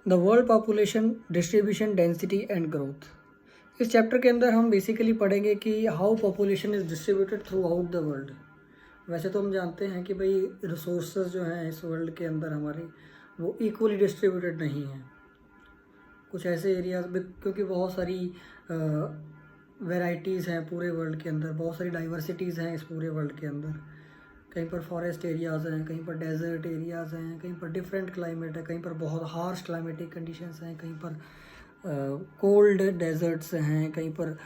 The world population distribution density and growth. इस chapter के अंदर हम बेसिकली पढ़ेंगे कि how population is distributed through out the world. वैसे तो हम जानते हैं कि भाई रिसोर्सेज जो हैं इस वर्ल्ड के अंदर हमारे वो इक्वली डिस्ट्रीब्यूटेड नहीं हैं। कुछ ऐसे एरियाज में क्योंकि बहुत सारी वैरायटीज़ हैं पूरे वर्ल्ड के अंदर, बहुत सारी डाइवर्सिटीज़ हैं इस पूरे वर्ल्ड के अंदर। कहीं पर फॉरेस्ट एरियाज़ हैं, कहीं पर डेजर्ट एरियाज़ हैं, कहीं पर डिफरेंट क्लाइमेट है, कहीं पर बहुत हार्श क्लाइमेटिक कंडीशंस हैं, कहीं पर कोल्ड डेजर्ट्स हैं, कहीं पर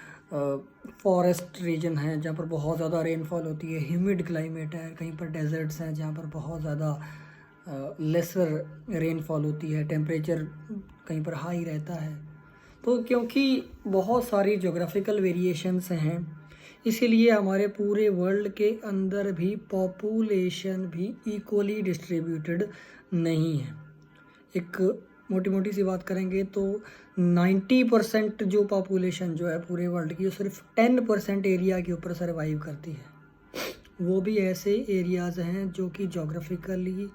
फॉरेस्ट रीजन है जहाँ पर बहुत ज़्यादा रेनफॉल होती है, ह्यूमिड क्लाइमेट है, कहीं पर डेजर्ट्स हैं जहाँ पर बहुत ज़्यादा लेसर रेनफॉल होती है, टेम्परेचर कहीं पर हाई रहता है। तो क्योंकि बहुत सारी जोग्राफिकल वेरिएशंस हैं इसीलिए हमारे पूरे वर्ल्ड के अंदर भी पॉपुलेशन भी इक्वली डिस्ट्रीब्यूटेड नहीं है। एक मोटी मोटी सी बात करेंगे तो 90% जो पॉपुलेशन जो है पूरे वर्ल्ड की, वो सिर्फ 10% एरिया के ऊपर सर्वाइव करती है। वो भी ऐसे एरियाज़ हैं जो कि जोग्राफिकली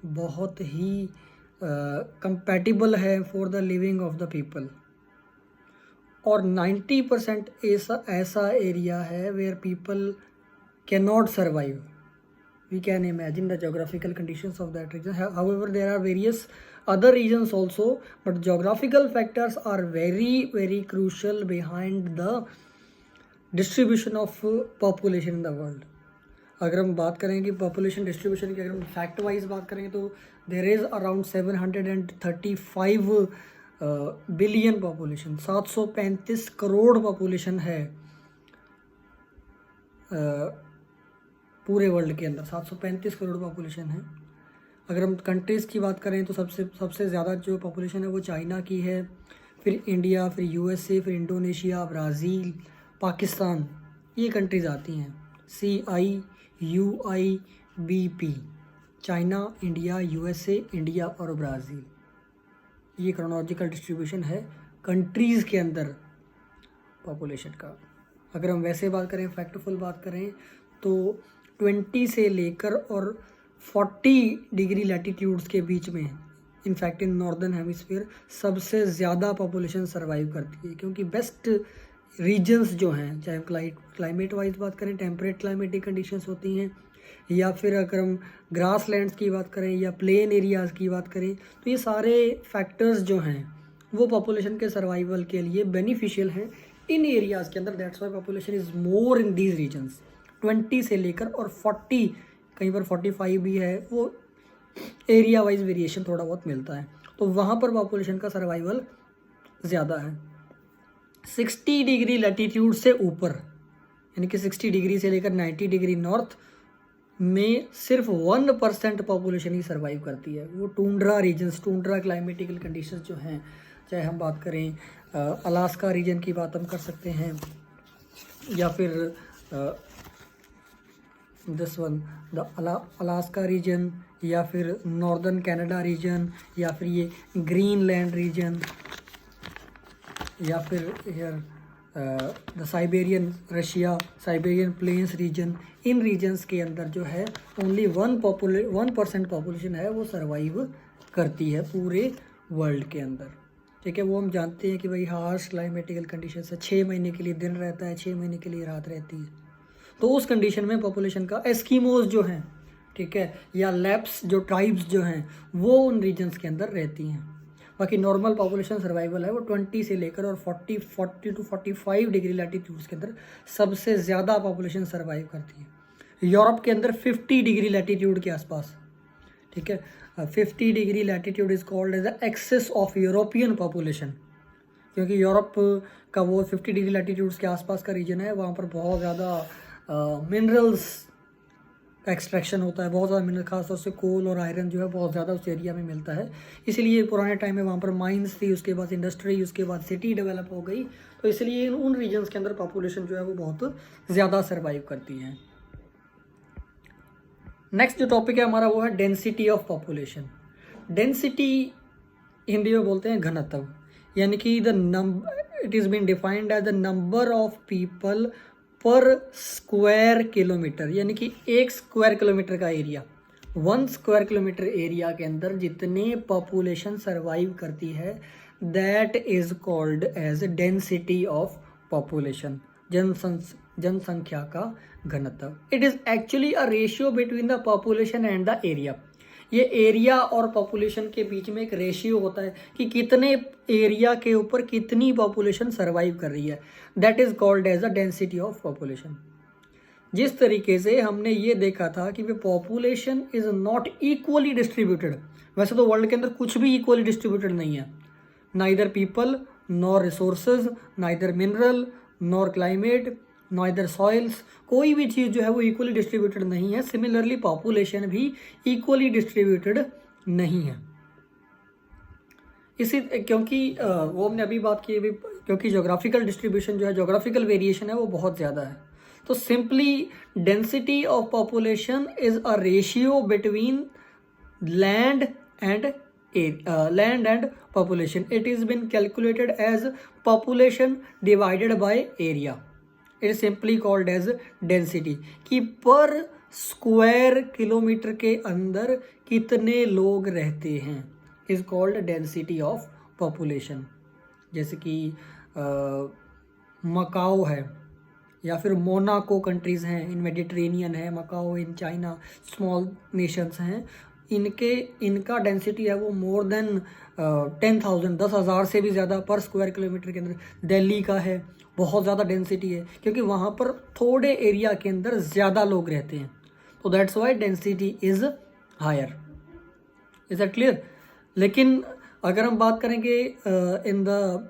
बहुत ही कंपैटिबल है for the living of the people, और 90% ऐसा एरिया है where people can not survive. We can imagine the geographical conditions of that region. However there are various other regions also, but geographical factors are very crucial behind the distribution of population in the world. अगर हम बात करें कि population distribution की, अगर हम fact wise बात करेंगे तो there is around 735 billion population, 735 crore population है पूरे वर्ल्ड के अंदर। 735 करोड़ पॉपुलेशन है। अगर हम कंट्रीज़ की बात करें तो सबसे ज़्यादा जो पॉपुलेशन है वो चाइना की है, फिर इंडिया, फिर यूएसए, फिर इंडोनेशिया, ब्राज़ील, पाकिस्तान, ये कंट्रीज़ आती हैं। CIUIBP, China, India, USA, India और ब्राज़ील। ये क्रोनोलॉजिकल डिस्ट्रीब्यूशन है कंट्रीज़ के अंदर पॉपुलेशन का। अगर हम वैसे बात करें, फैक्टफुल बात करें तो 20 से लेकर और 40 डिग्री लैटिट्यूड्स के बीच में, इनफैक्ट इन नॉर्दर्न हेमिस्फीयर सबसे ज़्यादा पॉपुलेशन सर्वाइव करती है, क्योंकि बेस्ट रीजन्स जो हैं, चाहे क्लाइमेट वाइज बात करें, टेम्परेट क्लाइमेटिक कंडीशंस होती हैं, या फिर अगर हम ग्रास लैंड्स की बात करें या प्लेन एरियाज़ की बात करें, तो ये सारे फैक्टर्स जो हैं वो पॉपुलेशन के सर्वाइवल के लिए बेनिफिशियल हैं इन एरियाज़ के अंदर। That's why population is more in these regions. 20 से लेकर और 40, कहीं पर 45 भी है, वो एरिया वाइज वेरिएशन थोड़ा बहुत मिलता है, तो वहाँ पर पॉपुलेशन का सर्वाइवल ज़्यादा है। 60 डिग्री लैटिट्यूड से ऊपर, यानी कि 60 डिग्री से लेकर 90 डिग्री नॉर्थ में सिर्फ 1% पॉपुलेशन ही सर्वाइव करती है। वो tundra regions, tundra climatical conditions जो हैं, चाहे हम बात करें अलास्का रीजन की बात हम कर सकते हैं, या फिर this one the Alaska region, या फिर नॉर्दर्न कनाडा रीजन, या फिर ये ग्रीनलैंड रीजन, या फिर here the Siberian Russia, Siberian plains region. इन रीजन्स के अंदर जो है ओनली 1% पॉपुलेशन है वो सर्वाइव करती है पूरे वर्ल्ड के अंदर। ठीक है, वो हम जानते हैं कि भाई हार्श क्लाइमेटिकल कंडीशन है, 6 महीने के लिए दिन रहता है, 6 महीने के लिए रात रहती है, तो उस कंडीशन में पॉपुलेशन का एस्कीमोज जो हैं, ठीक है, या लैप्स जो ट्राइब्स जो हैं वो उन रीजन्स के अंदर रहती हैं। बाकी नॉर्मल पॉपुलेशन सर्वाइवल है वो 20 से लेकर और 40 to 45 डिग्री लैटिट्यूड्स के अंदर सबसे ज़्यादा पॉपुलेशन सर्वाइव करती है। यूरोप के अंदर 50 डिग्री लैटिट्यूड के आसपास, ठीक है, 50 degree latitude is called as the axis of European population, क्योंकि यूरोप का वो 50 डिग्री लैटिट्यूड्स के आसपास का रीजन है, वहाँ पर बहुत ज़्यादा मिनरल्स का एक्सट्रैक्शन होता है, बहुत ज़्यादा मिनरल, खासतौर से कोल और आयरन जो है बहुत ज़्यादा उस एरिया में मिलता है। इसीलिए पुराने टाइम में वहाँ पर माइंस थी, उसके बाद इंडस्ट्री, उसके बाद सिटी डेवलप हो गई, तो इसलिए उन रीजन्स के अंदर पॉपुलेशन जो है वो बहुत ज़्यादा सर्वाइव करती है। नेक्स्ट जो टॉपिक है हमारा वो है density of population. Density Hindi में बोलते हैं घनत्व, यानी कि it is been defined as the number of people per square kilometre, यानी कि 1 स्क्वायर किलोमीटर का एरिया 1 स्क्वायर किलोमीटर एरिया के अंदर जितने पॉपुलेशन सर्वाइव करती है that is called as density of population, जनसंख्या का घनत्व। It is actually a ratio between the population and the area. ये एरिया और पॉपुलेशन के बीच में एक रेशियो होता है कि कितने एरिया के ऊपर कितनी पॉपुलेशन सर्वाइव कर रही है, that is called as a density of population. जिस तरीके से हमने ये देखा था कि population is not equally distributed, वैसे तो वर्ल्ड के अंदर कुछ भी इक्वली डिस्ट्रीब्यूटेड नहीं है, neither people nor resources, neither mineral nor climate, neither soils, कोई भी चीज़ जो है वो इक्वली डिस्ट्रीब्यूटेड नहीं है। सिमिलरली पॉपुलेशन भी इक्वली डिस्ट्रीब्यूटेड नहीं है। इसी क्योंकि वो हमने अभी बात की अभी, क्योंकि जोग्राफिकल डिस्ट्रीब्यूशन जो है, जोग्राफिकल वेरिएशन है वो बहुत ज़्यादा है। तो simply density of population is a ratio between land and population. It has been calculated as population divided by area. It is simply called as density, कि पर स्क्वायर किलोमीटर के अंदर कितने लोग रहते हैं is called density of population। जैसे कि मकाओ है या फिर मोनाको कंट्रीज़ हैं, इन मेडिटेरेनियन है, Macao in China, small nations हैं, इनका डेंसिटी है वो मोर देन 10,000, 10,000 से भी ज़्यादा पर स्क्वायर किलोमीटर के अंदर। दिल्ली का है, बहुत ज़्यादा डेंसिटी है क्योंकि वहाँ पर थोड़े एरिया के अंदर ज़्यादा लोग रहते हैं, तो that's why density is higher. Is that clear? लेकिन अगर हम बात करेंगे in the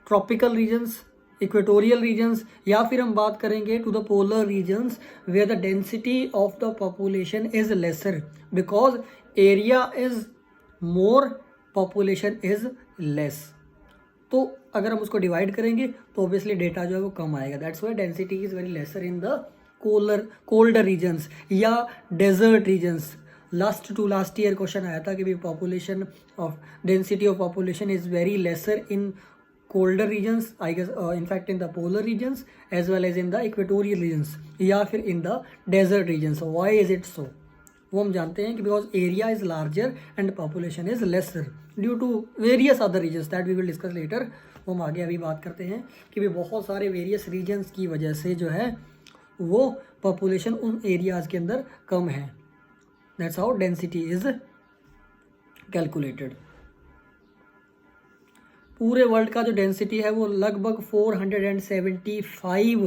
tropical regions, equatorial regions, या फिर हम बात करेंगे to the polar regions where the density of the population is lesser because area is more, population is less. तो अगर हम उसको डिवाइड करेंगे तो ऑब्वियसली डेटा जो है वो कम आएगा। That's why density is very lesser in the colder regions या desert regions. Last year question आया था कि भी population of density of population is very lesser in colder regions, I guess in fact in the polar regions as well as in the equatorial regions या फिर in the desert regions. So why is it so? वो हम जानते हैं कि because area is larger and population is lesser due to various other regions that we will discuss later. वो हम आगे अभी बात करते हैं कि भी बहुत सारे various regions की वजह से जो है वो population उन areas के अंदर कम है। That's how density is calculated. पूरे वर्ल्ड का जो डेंसिटी है वो लगभग 475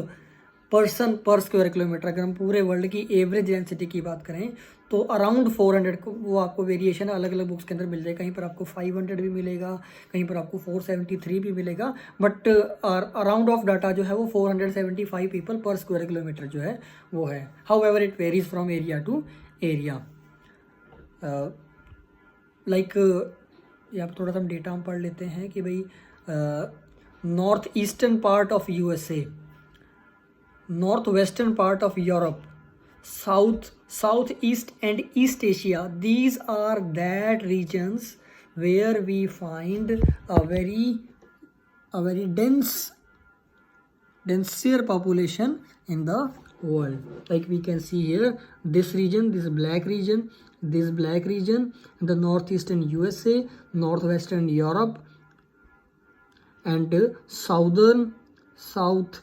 पर्सन पर स्क्वायर किलोमीटर। अगर हम पूरे वर्ल्ड की एवरेज डेंसिटी की बात करें तो अराउंड 400 को, वो आपको वेरिएशन अलग अलग बुक्स के अंदर मिल जाएगा। कहीं पर आपको 500 भी मिलेगा, कहीं पर आपको 473 भी मिलेगा, बट अराउंड ऑफ डाटा जो है वो 475 पीपल पर स्क्वायर किलोमीटर जो है वो है। However it varies from area to area. Like यहाँ पर थोड़ा सा हम डेटा हम पढ़ लेते हैं कि भाई north eastern part of USA, north western part of Europe, south east and east Asia, these are that regions where we find a very denser population in the world. Like we can see here, this region, this black region, the northeastern USA, northwestern Europe, and southeast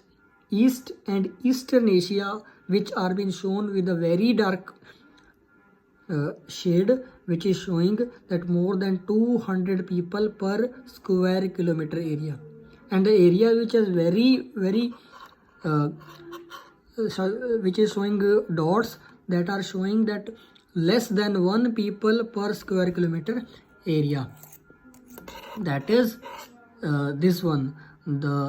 and eastern Asia, which are being shown with a very dark shade, which is showing that more than 200 people per square kilometer area. And the area which is which is showing dots that are showing that less than 1 people per square kilometer area, that is this one, the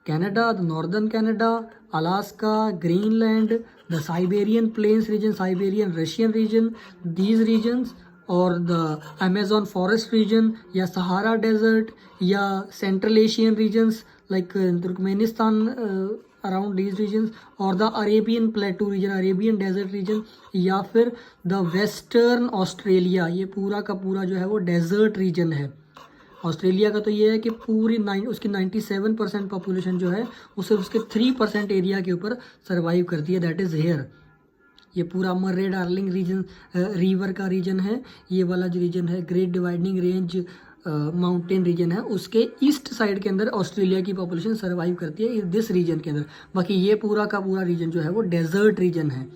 Canada, the northern Canada, Alaska, Greenland, the Siberian Plains region, Siberian Russian region, these regions, or the Amazon forest region, या Sahara desert, या Central Asian regions like Turkmenistan, around these regions, or the Arabian plateau region, Arabian desert region, या फिर the Western Australia, ये पूरा का पूरा जो है वो desert region है। ऑस्ट्रेलिया का तो ये है कि पूरी उसकी 97% पॉपुलेशन जो है वो सिर्फ उसके 3% एरिया के ऊपर सर्वाइव करती है, दैट इज़ हेयर। ये पूरा मर्रे डार्लिंग रीजन रिवर का रीजन है। ये वाला जो रीजन है great dividing range mountain region है, उसके ईस्ट साइड के अंदर ऑस्ट्रेलिया की पॉपुलेशन सर्वाइव करती है दिस रीजन के अंदर। बाकी ये पूरा का पूरा रीजन जो है वो डेजर्ट रीजन है,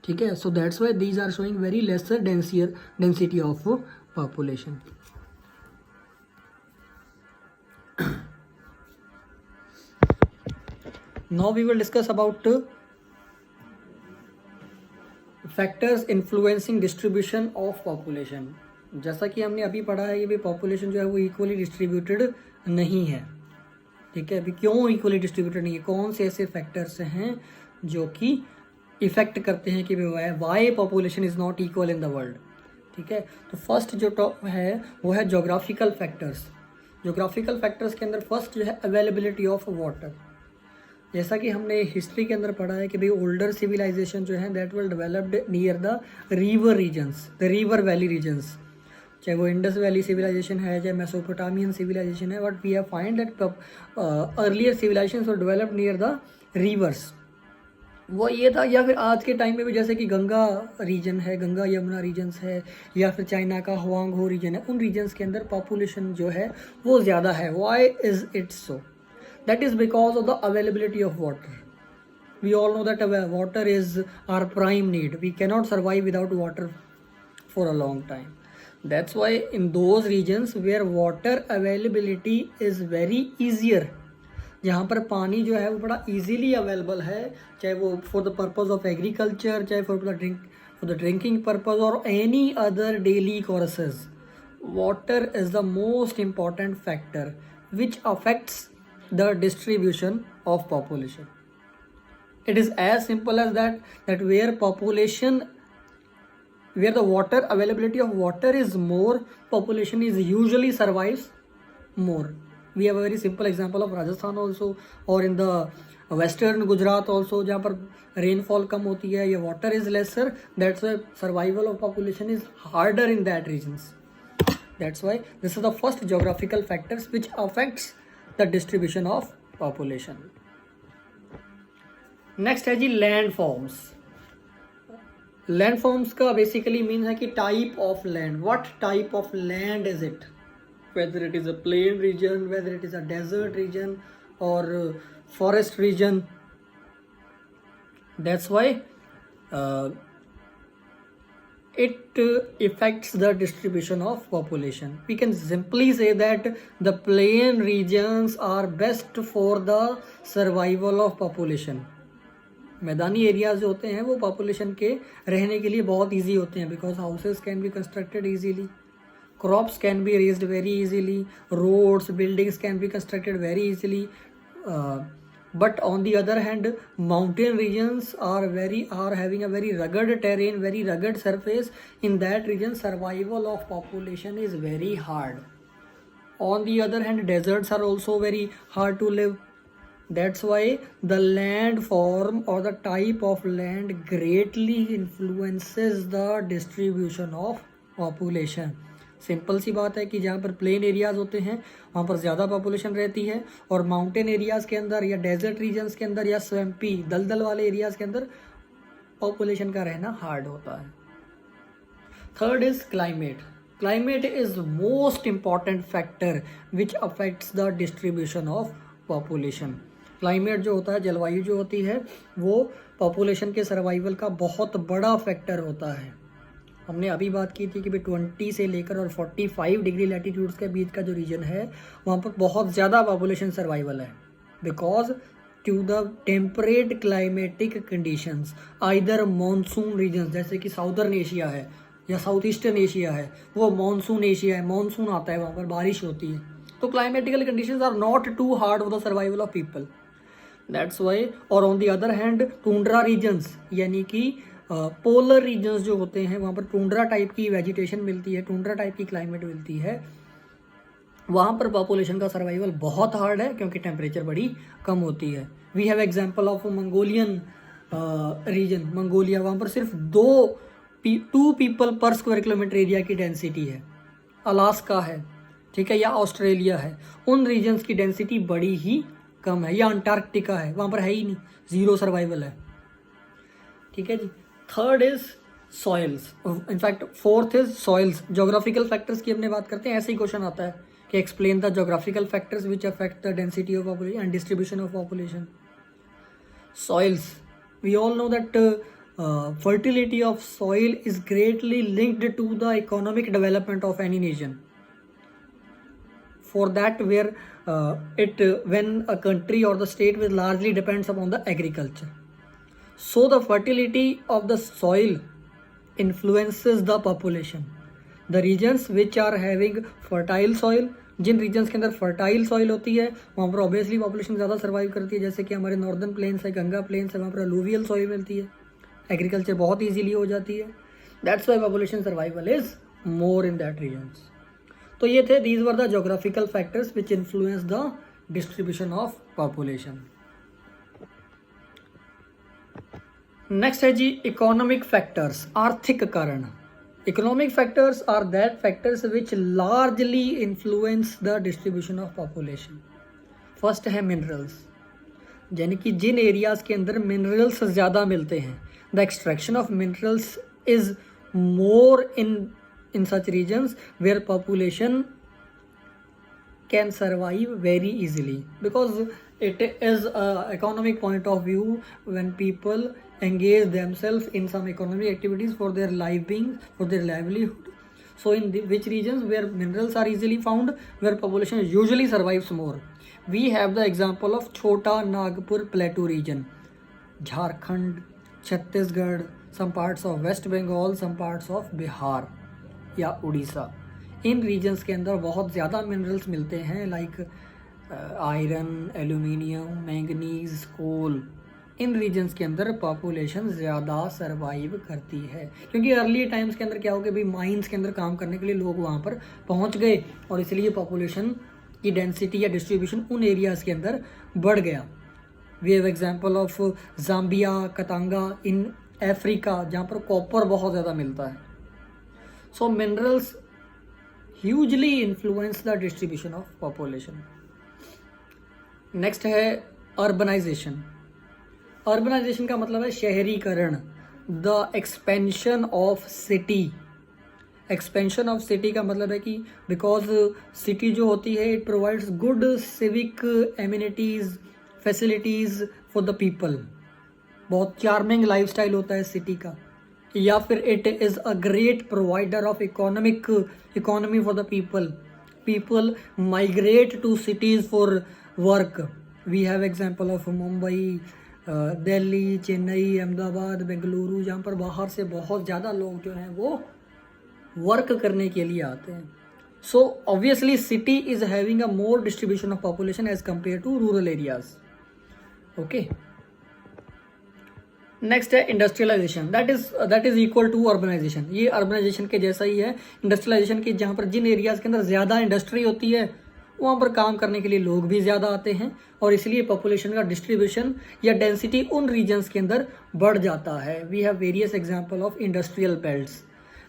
ठीक है। सो that's why these are showing very lesser density of population. Now we will discuss about factors influencing distribution of population। जैसा कि हमने अभी पढ़ा है कि भाई पॉपुलेशन जो है वो इक्वली डिस्ट्रीब्यूटेड नहीं है, ठीक है। अभी क्यों इक्वली डिस्ट्रीब्यूटेड नहीं है, कौन से ऐसे फैक्टर्स हैं जो कि इफेक्ट करते हैं कि why population is not equal in the world, ठीक है। तो फर्स्ट जो टॉप है वो है जोग्राफिकल फैक्टर्स। जोग्राफिकल फैक्टर्स के अंदर फर्स्ट जो है अवेलेबिलिटी ऑफ वाटर। जैसा कि हमने हिस्ट्री के अंदर पढ़ा है कि भाई ओल्डर सिविलाइजेशन जो है that will developed near the river regions, the river valley regions, चाहे वो इंडस वैली सिविलाइजेशन है, चाहे मेसोपोटामियन सिविलाइजेशन है, but we have find that earlier civilisations were developed near the rivers. वो ये था, या फिर आज के टाइम में भी जैसे कि गंगा रीजन है, गंगा यमुना रीजन्स है, या फिर चाइना का हुआंगहो रीजन है, उन रीजन्स के अंदर पॉपुलेशन जो है वो ज़्यादा है। Why is it so? That is because of the availability of water. We all know that water is our prime need. We cannot survive without water for a long time. That's why in those regions where water availability is very easier, जहाँ पर पानी जो है वो बड़ा easily available है, चाहे वो for the purpose of agriculture, चाहे for the drinking purpose or any other daily courses, water is the most important factor which affects the distribution of population. It is as simple as that where the water availability of water is more, population is usually survives more. We have a very simple example of Rajasthan also, or in the western Gujarat also, जहाँ पर rainfall कम होती है या water is lesser, that's why survival of population is harder in that regions. That's why this is the first geographical factors which affects the distribution of population. Next है जी land forms. Land forms का basically mean है कि type of land, what type of land is it, whether it is a plain region, whether it is a desert region or forest region. That's why it affects the distribution of population. We can simply say that the plain regions are best for the survival of population. मैदानी areas जो होते हैं वो population के रहने के लिए बहुत ईजी होते हैं, because houses can be constructed easily, crops can be raised very easily, roads buildings can be constructed very easily. But on the other hand, mountain regions are having a very rugged terrain, very rugged surface. In that region, survival of population is very hard. On the other hand, deserts are also very hard to live. That's why the land form or the type of land greatly influences the distribution of population. Simple सी बात है कि जहाँ पर plain areas होते हैं वहाँ पर ज़्यादा पॉपुलेशन रहती है, और माउंटेन एरियाज़ के अंदर या डेजर्ट रीजन्स के अंदर या स्वैम्पी दलदल वाले एरियाज़ के अंदर पॉपुलेशन का रहना हार्ड होता है. Third is climate. Climate is most important factor which affects the distribution of population. Climate जो होता है, जलवायु जो होती है, वो पॉपुलेशन के सर्वाइवल का बहुत बड़ा फैक्टर होता है. हमने अभी बात की थी कि भाई 20 से लेकर और 45 डिग्री लैटिट्यूड्स के बीच का जो रीजन है वहाँ पर बहुत ज़्यादा पॉपुलेशन सर्वाइवल है, because to the temperate climatic conditions. Either monsoon region जैसे कि साउदर्न एशिया है या साउथ ईस्टर्न एशिया है, वो मॉनसून एशिया है, मॉनसून आता है, वहाँ पर बारिश होती है, तो climatical conditions are not too hard for the survival of people. That's why. और on the other hand tundra regions यानी कि पोलर रीजन्स जो होते हैं वहाँ पर टुंड्रा टाइप की वेजिटेशन मिलती है, टुंड्रा टाइप की क्लाइमेट मिलती है, वहाँ पर पॉपुलेशन का सर्वाइवल बहुत हार्ड है क्योंकि टेम्परेचर बड़ी कम होती है. We have example of Mongolian region, Mongolia, वहाँ पर सिर्फ 2 people per square kilometre area की डेंसिटी है. अलास्का है, ठीक है, या ऑस्ट्रेलिया है, उन रीजन्स की डेंसिटी बड़ी ही कम है. या अंटार्कटिका है, वहाँ पर है ही नहीं, ज़ीरो सर्वाइवल है. ठीक है जी. Third is soils, in fact fourth is soils. Geographical factors की हमने बात करते हैं, ऐसे ही क्वेश्चन आता है कि explain the geographical factors which affect the density of population and distribution of population. Soils, we all know that fertility of soil is greatly linked to the economic development of any nation. For that, when a country or the state will largely depends upon the agriculture, so the fertility of the soil influences the population. The regions which are having fertile soil, जिन regions के अंदर fertile soil होती है वहाँ पर obviously population ज़्यादा survive करती है। जैसे कि हमारे नॉर्दर्न प्लेन्स है, गंगा प्लेन्स है, वहाँ पर अलूवियल सॉइल मिलती है, एग्रीकल्चर बहुत ईजीली हो जाती है। That's why population survival is more in that regions. तो ये थे, these were the geographical factors which influence the distribution of population. Next है जी इकोनॉमिक फैक्टर्स, आर्थिक कारण। Economic factors are that factors which largely influence the distribution of population. First है minerals, यानी कि जिन एरियाज के अंदर मिनरल्स ज़्यादा मिलते हैं, the extraction of minerals is more in such regions where population can survive very easily, because it is a economic point of view when people engage themselves in some economic activities for their livelihood. So in which regions where minerals are easily found, where population usually survives more. We have the example of Chota Nagpur Plateau region, Jharkhand, Chhattisgarh, some parts of West Bengal, some parts of Bihar या उड़ीसा। इन regions के अंदर बहुत ज़्यादा minerals मिलते हैं, like iron, aluminium, manganese, कोल। इन regions के अंदर population ज़्यादा सरवाइव करती है, क्योंकि अर्ली टाइम्स के अंदर क्या हो गया भाई, माइंस के अंदर काम करने के लिए लोग वहाँ पर पहुँच गए और इसलिए पॉपुलेशन की डेंसिटी या डिस्ट्रीब्यूशन उन एरियाज़ के अंदर बढ़ गया। We have example of Zambia, Katanga in Africa, जहाँ पर कॉपर बहुत ज़्यादा मिलता है। So minerals hugely influence the distribution of population. Next है urbanization. Urbanization का मतलब है शहरीकरण, the expansion of city. Expansion of city का मतलब है कि because city जो होती है it provides good civic amenities, facilities for the people. बहुत charming lifestyle होता है city का। या फिर it is a great provider of economy for the people migrate to cities for work. We have example of Mumbai, Delhi, Chennai, Ahmedabad, Bengaluru, जहाँ पर बाहर से बहुत ज़्यादा लोग जो हैं वो वर्क करने के लिए आते हैं। So obviously city is having a more distribution of population as compare to rural areas. Okay, next है industrialisation, that is equal to urbanisation. ये अर्बनाइजेशन के जैसा ही है इंडस्ट्रियलाइजेशन की, जहाँ पर जिन एरियाज़ के अंदर ज़्यादा इंडस्ट्री होती है वहाँ पर काम करने के लिए लोग भी ज़्यादा आते हैं और इसलिए पॉपुलेशन का डिस्ट्रीब्यूशन या डेंसिटी उन रीजन्स के अंदर बढ़ जाता है। We have various example of industrial belts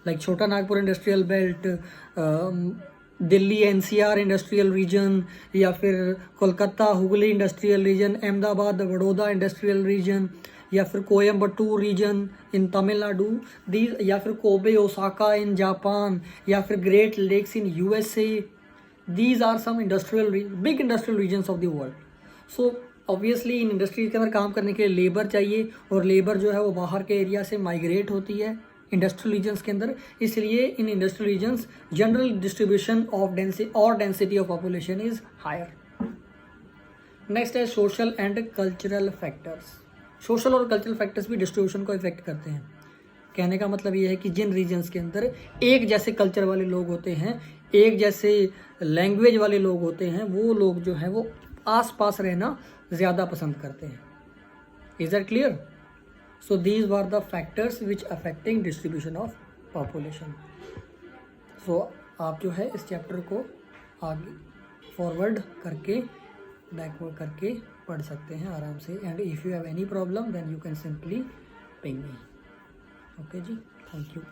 like Chota Nagpur industrial belt, Delhi NCR industrial region, या फिर Kolkata Hooghly industrial region, Ahmedabad Baroda industrial region, या फिर Coimbatore region in Tamil Nadu, these, या फिर कोबे ओसाका इन जापान, या फिर great lakes in USA. These are some big industrial regions of the world. So obviously in industries के अंदर काम करने के लिए लेबर चाहिए और लेबर जो है वो बाहर के एरिया से माइग्रेट होती है इंडस्ट्रियल रीजन्स के अंदर, इसलिए इन industrial regions general distribution of density of population is higher. Next है social and cultural factors. Social और कल्चरल फैक्टर्स भी डिस्ट्रीब्यूशन को इफेक्ट करते हैं। कहने का मतलब ये है कि जिन रीजन्स के अंदर एक जैसे कल्चर वाले लोग होते हैं, एक जैसे लैंग्वेज वाले लोग होते हैं, वो लोग जो हैं वो आस पास रहना ज़्यादा पसंद करते हैं। Is that clear? So these were the factors which affecting distribution of population. So आप जो है इस चैप्टर को आगे फॉरवर्ड करके बैकवर्ड करके पढ़ सकते हैं आराम से। And if you have any problem then you can simply ping me. Okay जी, थैंक यू।